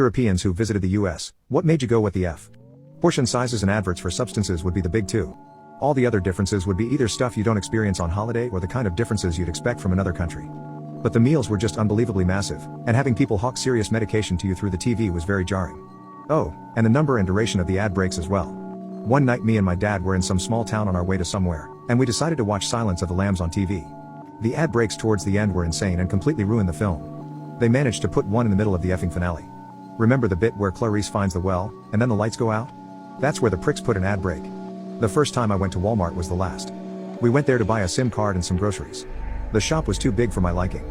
Europeans who visited the US, what made you go what the F? Portion sizes and adverts for substances would be the big two. All the other differences would be either stuff you don't experience on holiday or the kind of differences you'd expect from another country. But the meals were just unbelievably massive, and having people hawk serious medication to you through the TV was very jarring. Oh, and the number and duration of the ad breaks as well. One night me and my dad were in some small town on our way to somewhere, and we decided to watch Silence of the Lambs on TV. The ad breaks towards the end were insane and completely ruined the film. They managed to put one in the middle of the effing finale. Remember the bit where Clarice finds the well, and then the lights go out? That's where the pricks put an ad break. The first time I went to Walmart was the last. We went there to buy a SIM card and some groceries. The shop was too big for my liking.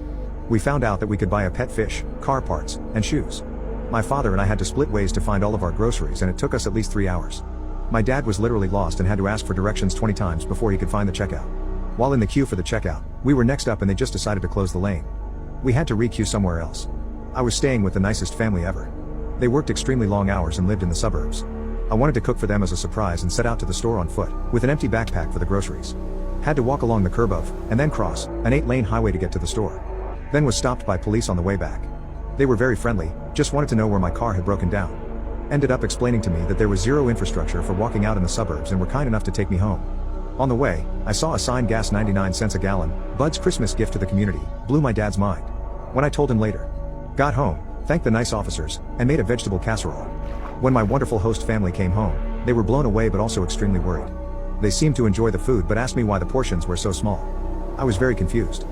We found out that we could buy a pet fish, car parts, and shoes. My father and I had to split ways to find all of our groceries, and it took us at least 3 hours. My dad was literally lost and had to ask for directions 20 times before he could find the checkout. While in the queue for the checkout, we were next up and they just decided to close the lane. We had to re-queue somewhere else. I was staying with the nicest family ever. They worked extremely long hours and lived in the suburbs. I wanted to cook for them as a surprise and set out to the store on foot, with an empty backpack for the groceries. Had to walk along the curb of, and then cross, an 8-lane highway to get to the store. Then was stopped by police on the way back. They were very friendly, just wanted to know where my car had broken down. Ended up explaining to me that there was zero infrastructure for walking out in the suburbs and were kind enough to take me home. On the way, I saw a sign gas 99 cents a gallon, Bud's Christmas gift to the community, blew my dad's mind. When I told him later. Got home, thanked the nice officers, and made a vegetable casserole. When my wonderful host family came home, they were blown away but also extremely worried. They seemed to enjoy the food but asked me why the portions were so small. I was very confused.